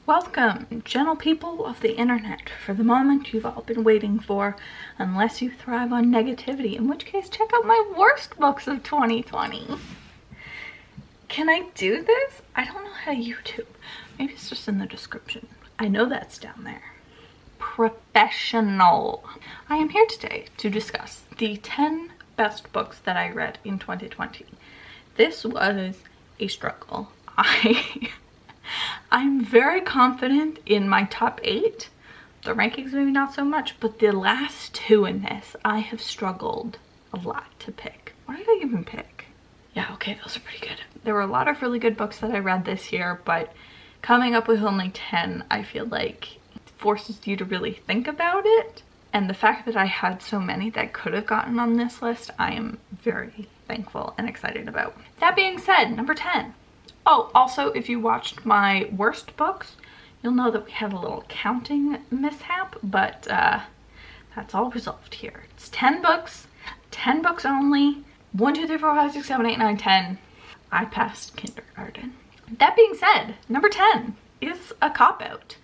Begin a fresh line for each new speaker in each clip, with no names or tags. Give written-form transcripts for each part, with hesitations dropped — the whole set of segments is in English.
Welcome, gentle people of the internet, for the moment you've all been waiting for, unless you thrive on negativity, in which case check out my worst books of 2020. Can I do this? I don't know how to YouTube. Maybe it's just in the description. I know that's down there. Professional. I am here today to discuss the 10 best books that I read in 2020. This was a struggle. I'm very confident in my top 8. The rankings maybe not so much, but the last 2 in this, I have struggled a lot to pick. What did I even pick? Yeah, okay, those are pretty good. There were a lot of really good books that I read this year, but coming up with only 10, I feel like forces you to really think about it. And the fact that I had so many that could have gotten on this list, I am very thankful and excited about. That being said, number 10. Oh, also, if you watched my worst books, you'll know that we had a little counting mishap, but that's all resolved here. It's 10 books only. 1, 2, 3, 4, 5, 6, 7, 8, 9, 10. I passed kindergarten. That being said, number 10 is a cop-out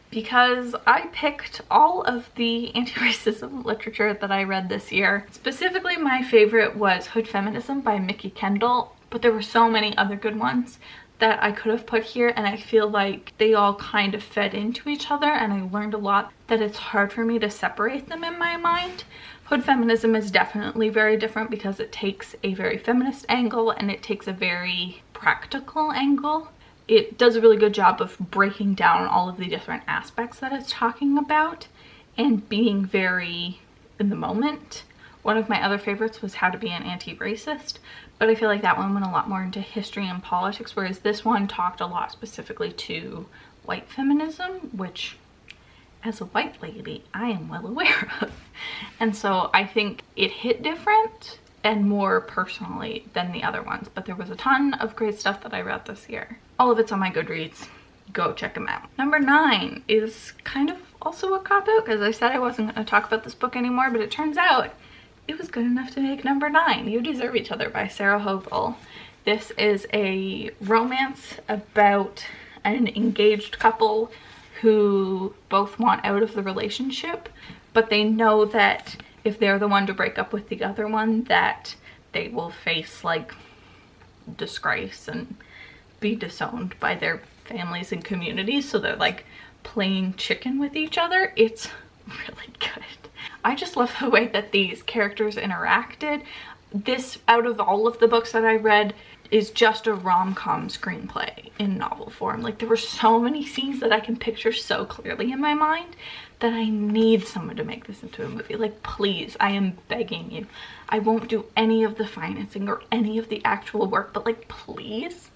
because I picked all of the anti-racism literature that I read this year. Specifically, my favorite was Hood Feminism by Mikki, Kendall. But there were so many other good ones that I could have put here, and I feel like they all kind of fed into each other, and I learned a lot that it's hard for me to separate them in my mind. Hood Feminism is definitely very different because it takes a very feminist angle and it takes a very practical angle. It does a really good job of breaking down all of the different aspects that it's talking about and being very in the moment. One of my other favorites was How to Be an Anti-Racist, but I feel like that one went a lot more into history and politics, whereas this one talked a lot specifically to white feminism, which as a white lady, I am well aware of. And so I think it hit different and more personally than the other ones, but there was a ton of great stuff that I read this year. All of it's on my Goodreads. Go check them out. Number 9 is kind of also a cop-out because I said I wasn't going to talk about this book anymore, but it turns out it was good enough to make number 9. You Deserve Each Other by Sarah Hogle. This is a romance about an engaged couple who both want out of the relationship, but they know that if they're the one to break up with the other one, that they will face like disgrace and be disowned by their families and communities. So they're like playing chicken with each other. It's really good. I just love the way that these characters interacted. This, out of all of the books that I read, is just a rom-com screenplay in novel form. Like, there were so many scenes that I can picture so clearly in my mind that I need someone to make this into a movie. Like, please, I am begging you. I won't do any of the financing or any of the actual work, but like, please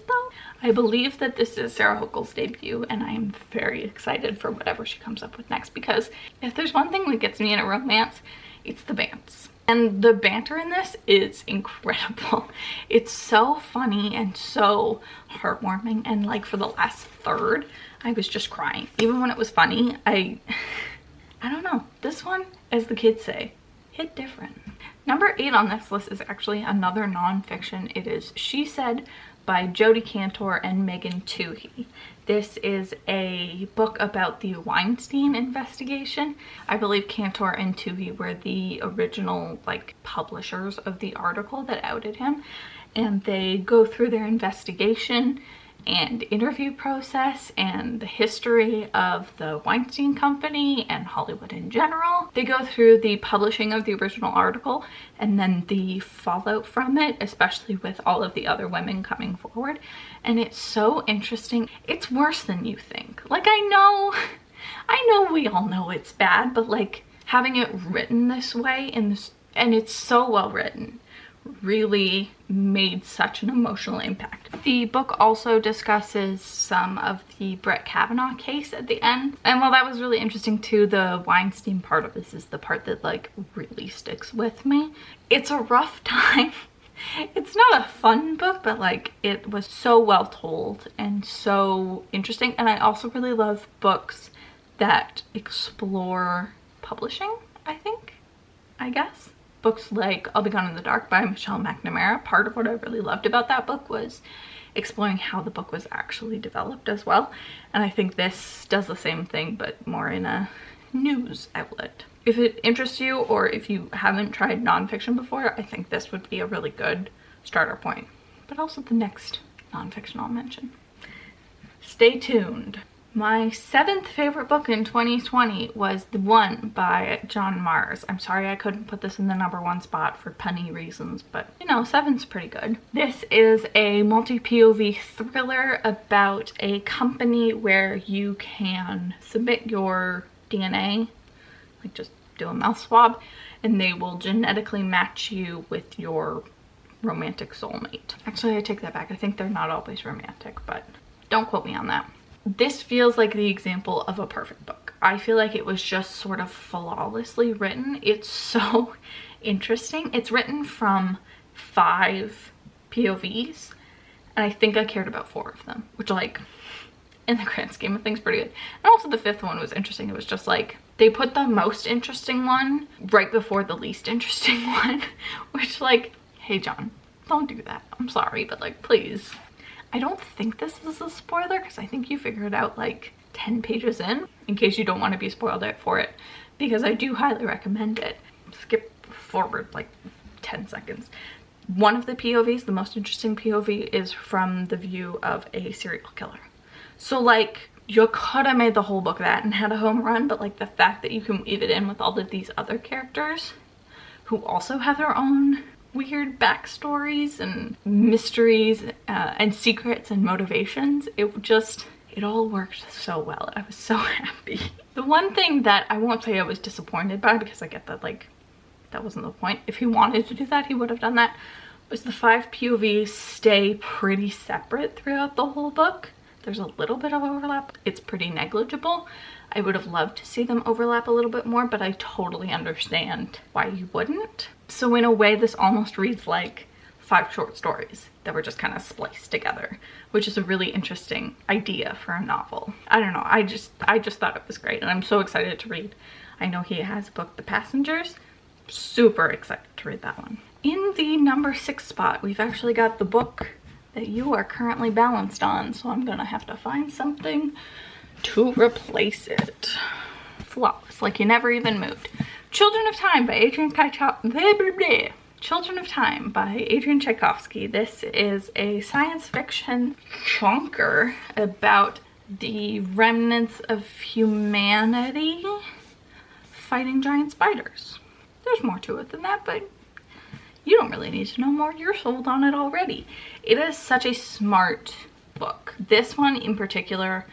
though. I believe that this is Sarah Hogle's debut, and I am very excited for whatever she comes up with next, because if there's one thing that gets me in a romance, it's the bants. And the banter in this is incredible. It's so funny and so heartwarming, and like for the last third, I was just crying. Even when it was funny, I don't know. This one, as the kids say, hit different. Number 8 on this list is actually another nonfiction. It is She Said by Jodi Kantor and Megan Twohey. This is a book about the Weinstein investigation. I believe Kantor and Twohey were the original like publishers of the article that outed him, and they go through their investigation and interview process and the history of the Weinstein Company and Hollywood in general. They go through the publishing of the original article and then the fallout from it, especially with all of the other women coming forward. And it's so interesting. It's worse than you think. Like, I know we all know it's bad, but like having it written this way and it's so well written, really made such an emotional impact. The book also discusses some of the Brett Kavanaugh case at the end, and while that was really interesting too, the Weinstein part of this is the part that like really sticks with me. It's a rough time. It's not a fun book, but like it was so well told and so interesting. And I also really love books that explore publishing, I guess. Books like I'll Be Gone in the Dark by Michelle McNamara. Part of what I really loved about that book was exploring how the book was actually developed as well. And I think this does the same thing, but more in a news outlet. If it interests you, or if you haven't tried nonfiction before, I think this would be a really good starter point. But also the next nonfiction I'll mention. Stay tuned. My 7th favorite book in 2020 was The One by John Marrs. I'm sorry I couldn't put this in the #1 spot for punny reasons, but you know, 7's pretty good. This is a multi-POV thriller about a company where you can submit your DNA, like just do a mouth swab, and they will genetically match you with your romantic soulmate. Actually, I take that back. I think they're not always romantic, but don't quote me on that. This feels like the example of a perfect book. I feel like it was just sort of flawlessly written. It's so interesting. It's written from 5 POVs, and I think I cared about 4 of them, which, like, in the grand scheme of things, pretty good. And also the 5th one was interesting. It was just like, they put the most interesting one right before the least interesting one, which, like, hey John, don't do that. I'm sorry, but like, please. I don't think this is a spoiler because I think you figured it out like 10 pages in case you don't want to be spoiled out for it, because I do highly recommend it. Skip forward like 10 seconds. One of the POVs, the most interesting POV, is from the view of a serial killer. So like, you could have made the whole book that and had a home run, but like the fact that you can weave it in with all of these other characters who also have their own weird backstories and mysteries and secrets and motivations, it all worked so well. I was so happy. The one thing that I won't say I was disappointed by, because I get that like that wasn't the point. If he wanted to do that, he would have done that, was the 5 POVs stay pretty separate throughout the whole book. There's a little bit of overlap. It's pretty negligible. I would have loved to see them overlap a little bit more, but I totally understand why you wouldn't. So in a way, this almost reads like 5 short stories that were just kind of spliced together, which is a really interesting idea for a novel. I don't know, I just thought it was great, and I'm so excited to read. I know he has a book, The Passengers. Super excited to read that one. In the #6 spot, we've actually got the book that you are currently balanced on, so I'm gonna have to find something to replace it. Flawless, like you never even moved. Children of Time by Adrian Tchaikovsky. Children of Time by Adrian Tchaikovsky. This is a science fiction chonker about the remnants of humanity fighting giant spiders. There's more to it than that, but you don't really need to know more. You're sold on it already. It is such a smart book. This one in particular,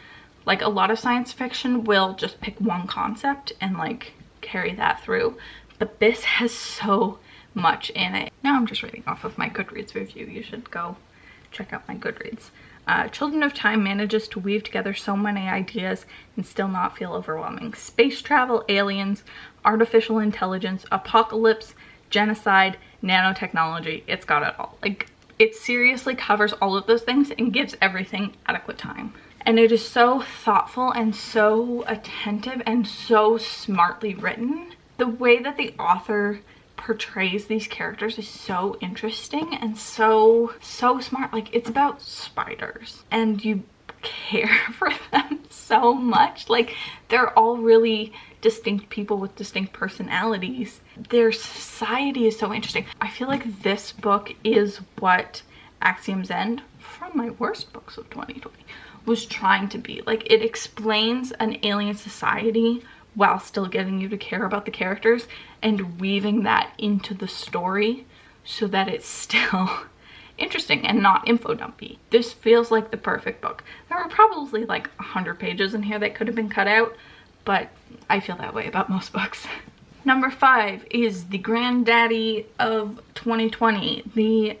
like a lot of science fiction will just pick one concept and like carry that through, but this has so much in it. Now I'm just reading off of my Goodreads review. You should go check out my Goodreads. Children of Time manages to weave together so many ideas and still not feel overwhelming. Space travel, aliens, artificial intelligence, apocalypse, genocide, nanotechnology. It's got it all. Like, it seriously covers all of those things and gives everything adequate time. And it is so thoughtful and so attentive and so smartly written. The way that the author portrays these characters is so interesting and so smart. Like, it's about spiders and you care for them so much. Like, they're all really distinct people with distinct personalities. Their society is so interesting. I feel like this book is what Axiom's End, from my worst books of 2020, was trying to be. Like, it explains an alien society while still getting you to care about the characters and weaving that into the story so that it's still interesting and not info dumpy. This feels like the perfect book. There were probably like 100 pages in here that could have been cut out, but I feel that way about most books. #5 is the granddaddy of 2020, the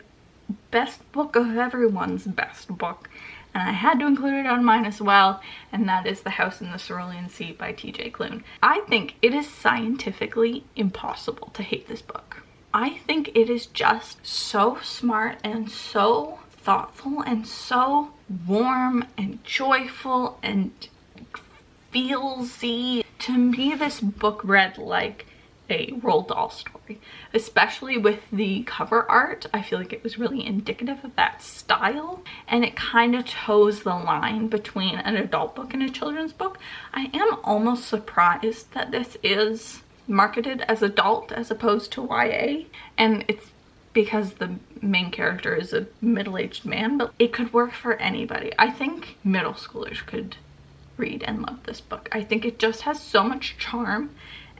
best book of everyone's best book, and I had to include it on mine as well, and that is The House in the Cerulean Sea by T.J. Klune. I think it is scientifically impossible to hate this book. I think it is just so smart and so thoughtful and so warm and joyful and feelsy. To me, this book read like a Roald Dahl story, especially with the cover art. I feel like it was really indicative of that style, and it kind of toes the line between an adult book and a children's book. I am almost surprised that this is marketed as adult as opposed to YA, and it's because the main character is a middle-aged man, but it could work for anybody. I think middle schoolers could read and love this book. I think it just has so much charm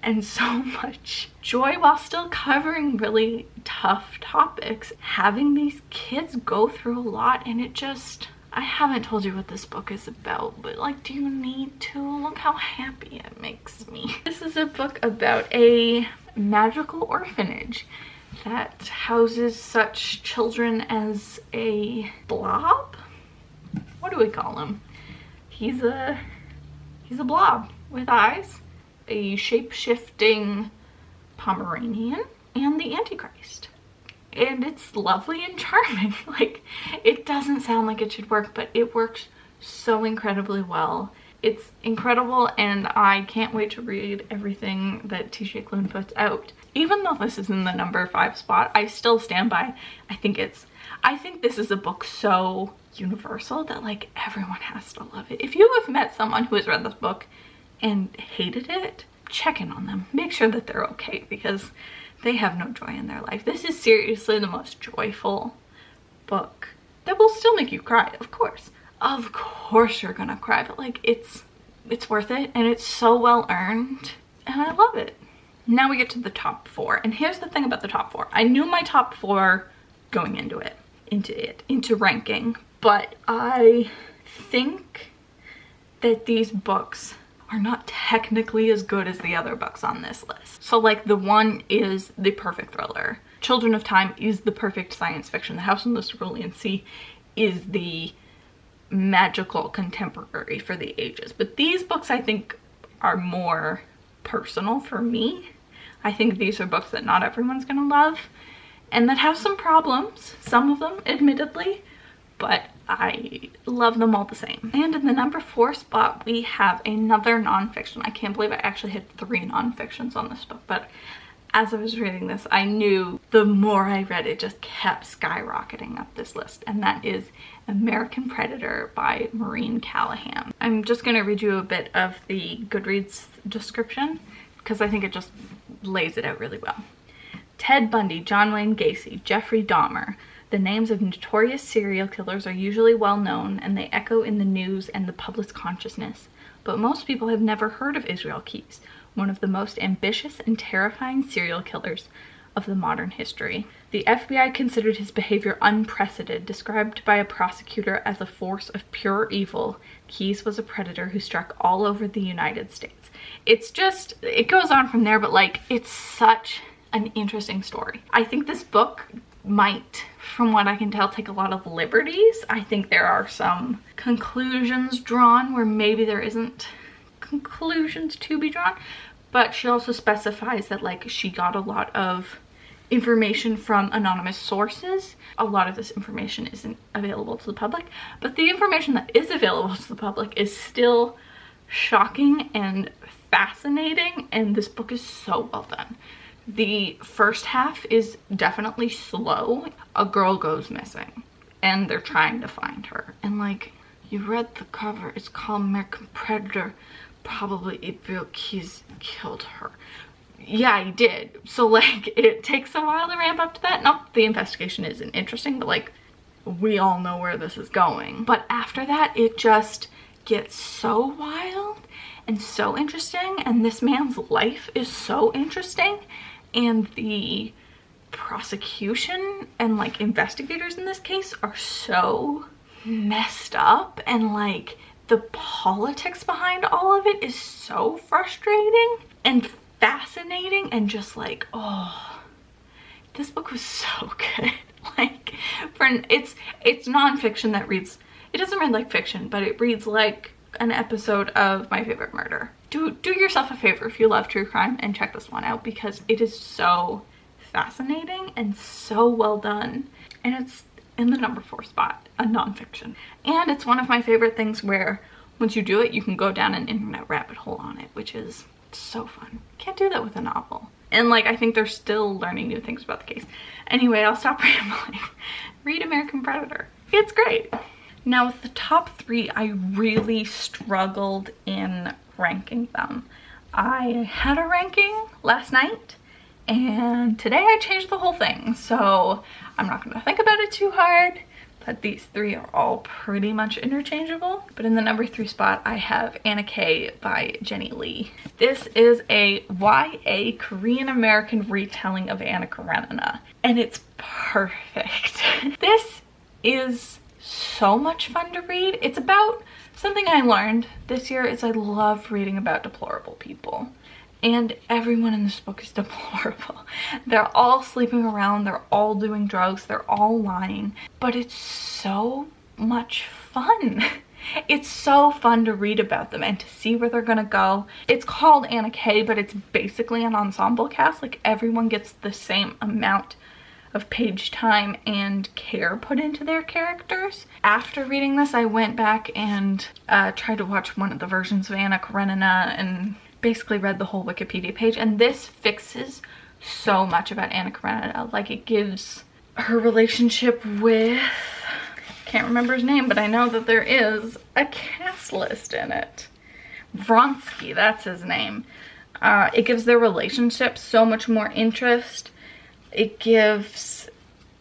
and so much joy while still covering really tough topics. Having these kids go through a lot, and it just, I haven't told you what this book is about, but like, do you need to? Look how happy it makes me. This is a book about a magical orphanage that houses such children as a blob? What do we call him? He's a blob with eyes, a shape-shifting Pomeranian, and the Antichrist. And it's lovely and charming. Like, it doesn't sound like it should work, but it works so incredibly well. It's incredible, and I can't wait to read everything that T.J. Klune puts out. Even though this is in the number 5 spot, I still stand by. I think this is a book so universal that like everyone has to love it. If you have met someone who has read this book and hated it, check in on them. Make sure that they're okay, because they have no joy in their life. This is seriously the most joyful book that will still make you cry, of course. Of course you're gonna cry, but like it's worth it, and it's so well earned, and I love it. Now we get to the top 4, and here's the thing about the top 4. I knew my top 4 going into ranking, but I think that these books are not technically as good as the other books on this list. So like, the one is the perfect thriller. Children of Time is the perfect science fiction. The House on the Cerulean Sea is the magical contemporary for the ages. But these books I think are more personal for me. I think these are books that not everyone's gonna love, and that have some problems, some of them admittedly, but I love them all the same. And in the number 4 spot, we have another nonfiction. I can't believe I actually had 3 nonfictions on this book, but as I was reading this, I knew the more I read, it just kept skyrocketing up this list, and that is American Predator by Maureen Callahan. I'm just gonna read you a bit of the Goodreads description, because I think it just lays it out really well. Ted Bundy, John Wayne Gacy, Jeffrey Dahmer. The names of notorious serial killers are usually well known, and they echo in the news and the public's consciousness. But most people have never heard of Israel Keyes, one of the most ambitious and terrifying serial killers of the modern history. The FBI considered his behavior unprecedented. Described by a prosecutor as a force of pure evil, Keyes was a predator who struck all over the United States. It's just, it goes on from there, but like, it's such an interesting story. I think this book might, from what I can tell, take a lot of liberties. I think there are some conclusions drawn where maybe there isn't conclusions to be drawn, but she also specifies that like, she got a lot of information from anonymous sources. A lot of this information isn't available to the public, but the information that is available to the public is still shocking and fascinating, and this book is so well done. The first half is definitely slow. A girl goes missing and they're trying to find her, and like, you read the cover, it's called American Predator, probably Adrian Tchaikovsky killed her. Yeah, he did. So like, it takes a while to ramp up to that. Not that the investigation isn't interesting, but like, we all know where this is going. But after that, it just gets so wild and so interesting, and this man's life is so interesting, and the prosecution and like investigators in this case are so messed up, and like, the politics behind all of it is so frustrating and fascinating, and just like, oh, this book was so good. Like, it's nonfiction that reads, it doesn't read like fiction, but it reads like an episode of My Favorite Murder. Do yourself a favor if you love true crime and check this one out, because it is so fascinating and so well done, and it's in the number 4 spot, a nonfiction. And it's one of my favorite things where once you do it, you can go down an internet rabbit hole on it, which is so fun. Can't do that with a novel. And like, I think they're still learning new things about the case. Anyway, I'll stop rambling. Read American Predator. It's great. Now with the top 3, I really struggled in ranking them. I had a ranking last night, and today I changed the whole thing. So I'm not gonna think about it too hard, but these 3 are all pretty much interchangeable. But in the number 3 spot, I have Anna K by Jenny Lee. This is a YA Korean American retelling of Anna Karenina, and it's perfect. This is so much fun to read. It's about something I learned this year is I love reading about deplorable people. And everyone in this book is deplorable. They're all sleeping around, they're all doing drugs, they're all lying, but it's so much fun. It's so fun to read about them and to see where they're gonna go. It's called Anna K, but it's basically an ensemble cast. Like, everyone gets the same amount of page time and care put into their characters. After reading this, I went back and tried to watch one of the versions of Anna Karenina and basically read the whole Wikipedia page, and this fixes so much about Anna Karenina. Like, it gives her relationship with, can't remember his name, but I know that there is a cast list in it. Vronsky, that's his name. It gives their relationship so much more interest. It gives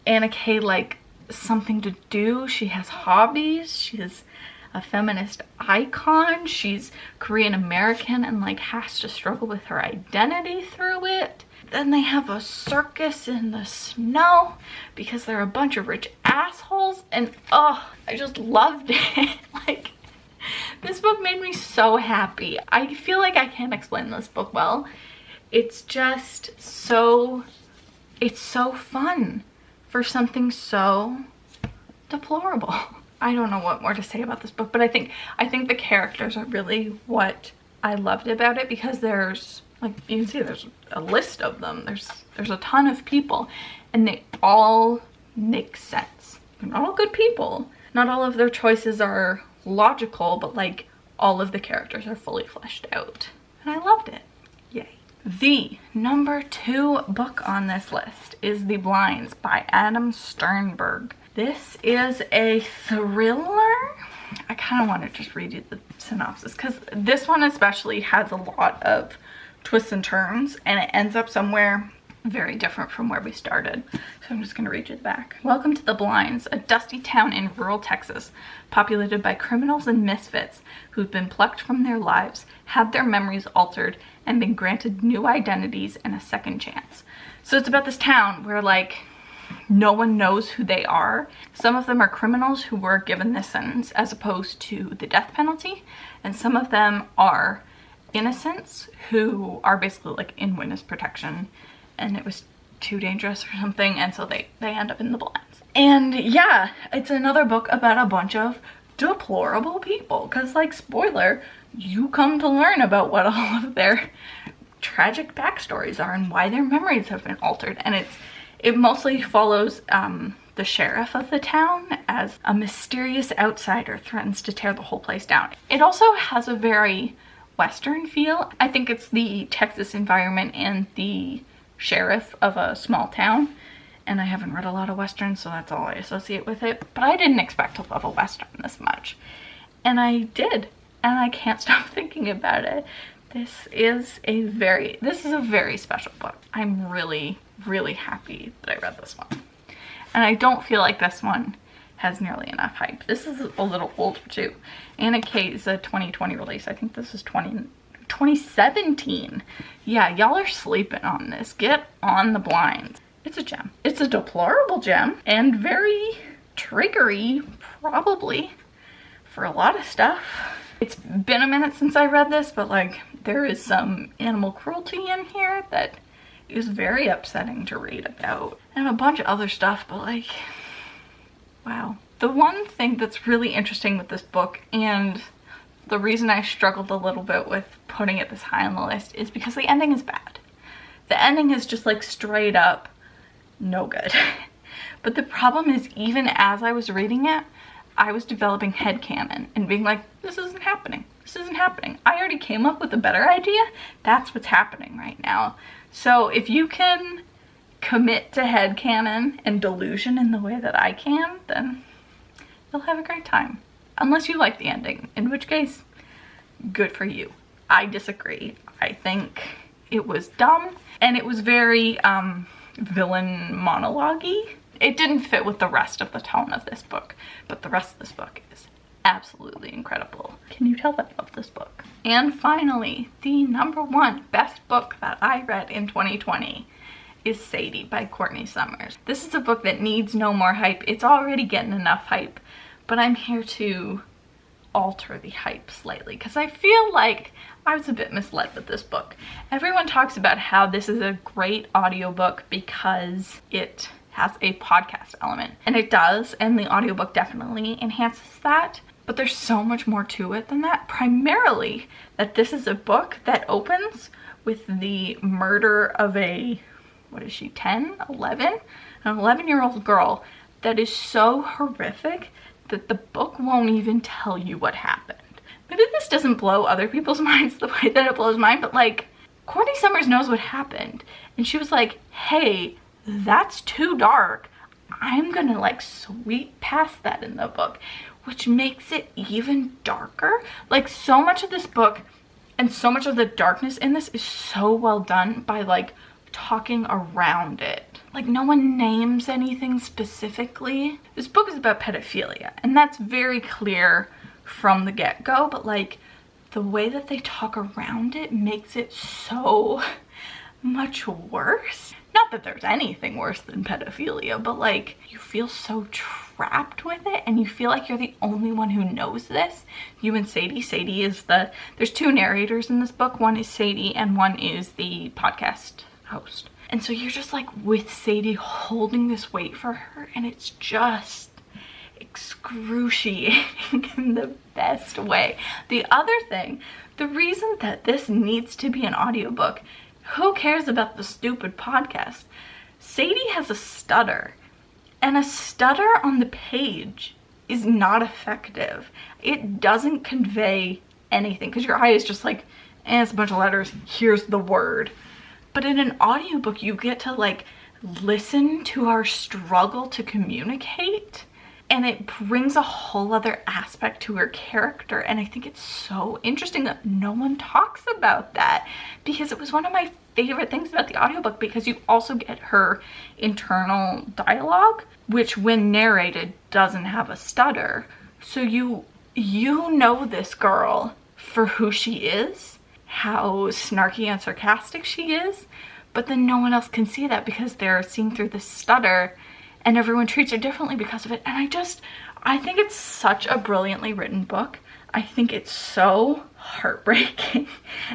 Anna K like something to do. She has hobbies. She is a feminist icon. She's Korean American and like has to struggle with her identity through it. Then they have a circus in the snow because they're a bunch of rich assholes, and oh, I just loved it. Like, this book made me so happy. I feel like I can't explain this book well. It's just so, it's so fun for something so deplorable. I don't know what more to say about this book, but I think the characters are really what I loved about it, because there's, like, you can see there's a list of them. There's a ton of people, and they all make sense. They're not all good people. Not all of their choices are logical, but like all of the characters are fully fleshed out. And I loved it. Yay. The number 2 book on this list is The Blinds by Adam Sternberg. This is a thriller. I kind of want to just read you the synopsis, because this one especially has a lot of twists and turns, and it ends up somewhere very different from where we started. So I'm just going to read you the back. Welcome to The Blinds, a dusty town in rural Texas, populated by criminals and misfits who've been plucked from their lives, had their memories altered, and been granted new identities and a second chance. So it's about this town where, like, no one knows who they are. Some of them are criminals who were given this sentence as opposed to the death penalty, and some of them are innocents who are basically like in witness protection, and it was too dangerous or something, and so they end up in the blinds. And yeah, it's another book about a bunch of deplorable people, because, like, spoiler, you come to learn about what all of their tragic backstories are and why their memories have been altered. And it mostly follows the sheriff of the town as a mysterious outsider threatens to tear the whole place down. It also has a very Western feel. I think it's the Texas environment and the sheriff of a small town, and I haven't read a lot of Westerns, so that's all I associate with it. But I didn't expect to love a Western this much, and I did, and I can't stop thinking about it. This is a very special book. I'm really, really happy that I read this one, and I don't feel like this one has nearly enough hype. This is a little older too. Anna K is a 2020 release. I think this is 2017. Yeah, y'all are sleeping on this. Get on The Blinds. It's a gem. It's a deplorable gem, and very triggery, probably, for a lot of stuff. It's been a minute since I read this, but like, there is some animal cruelty in here that is very upsetting to read about, and a bunch of other stuff, but like, wow. The one thing that's really interesting with this book, and the reason I struggled a little bit with putting it this high on the list, is because the ending is bad. The ending is just like straight up no good. But the problem is, even as I was reading it, I was developing headcanon and being like, this isn't happening. This isn't happening. I already came up with a better idea. That's what's happening right now. So if you can commit to headcanon and delusion in the way that I can, then you'll have a great time. Unless you like the ending, in which case, good for you. I disagree. I think it was dumb, and it was very villain monologue-y. It didn't fit with the rest of the tone of this book, but the rest of this book is absolutely incredible. Can you tell that I love this book? And finally, the #1 best book that I read in 2020 is Sadie by Courtney Summers. This is a book that needs no more hype. It's already getting enough hype, but I'm here to alter the hype slightly because I feel like I was a bit misled with this book. Everyone talks about how this is a great audiobook because it has a podcast element, and it does, and the audiobook definitely enhances that, but there's so much more to it than that. Primarily that this is a book that opens with the murder of a, what is she, 10, 11? An 11-year-old girl that is so horrific that the book won't even tell you what happened. Maybe this doesn't blow other people's minds the way that it blows mine, but like, Courtney Summers knows what happened. And she was like, hey, that's too dark. I'm gonna like sweep past that in the book, which makes it even darker. Like, so much of this book and so much of the darkness in this is so well done by like talking around it. Like, no one names anything specifically. This book is about pedophilia, and that's very clear from the get-go, but like the way that they talk around it makes it so much worse. Not that there's anything worse than pedophilia, but like, you feel so trapped with it, and you feel like you're the only one who knows this. You and Sadie. Sadie is there's two narrators in this book. One is Sadie and one is the podcast host. And so you're just like with Sadie holding this weight for her, and it's just excruciating in the best way. The other thing, the reason that this needs to be an audiobook, who cares about the stupid podcast? Sadie has a stutter, and a stutter on the page is not effective. It doesn't convey anything because your eye is just like, it's a bunch of letters, here's the word. But in an audiobook, you get to like listen to our struggle to communicate, and it brings a whole other aspect to her character. And I think it's so interesting that no one talks about that, because it was one of my favorite things about the audiobook, because you also get her internal dialogue, which when narrated doesn't have a stutter. So you know this girl for who she is, how snarky and sarcastic she is, but then no one else can see that because they're seeing through the stutter, and everyone treats her differently because of it. And I think it's such a brilliantly written book. I think it's so heartbreaking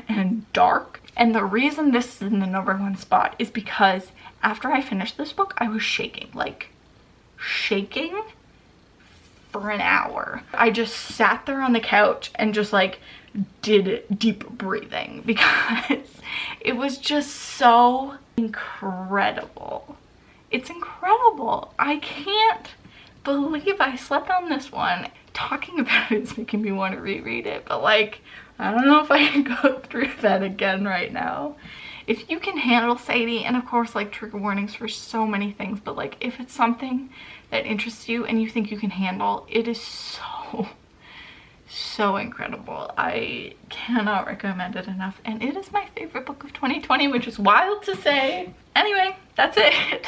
and dark. And the reason this is in the #1 spot is because after I finished this book, I was shaking, like shaking for an hour. I just sat there on the couch and just like did deep breathing because it was just so incredible. It's incredible. I can't believe I slept on this one. Talking about it is making me want to reread it, but like, I don't know if I can go through that again right now. If you can handle Sadie, and of course like trigger warnings for so many things, but like if it's something that interests you and you think you can handle, it is so incredible. I cannot recommend it enough, and it is my favorite book of 2020, which is wild to say. Anyway, that's it.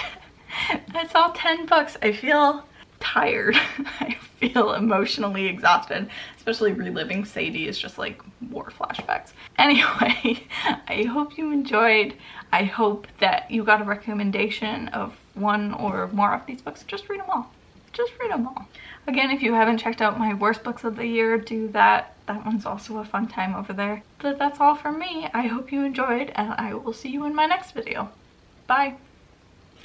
That's all 10 books. I feel tired. I feel emotionally exhausted, especially reliving Sadie is just like war flashbacks. Anyway, I hope you enjoyed. I hope that you got a recommendation of one or more of these books. Just read them all. Just read them all. Again, if you haven't checked out my worst books of the year, do that. That one's also a fun time over there. But that's all from me. I hope you enjoyed, and I will see you in my next video. Bye.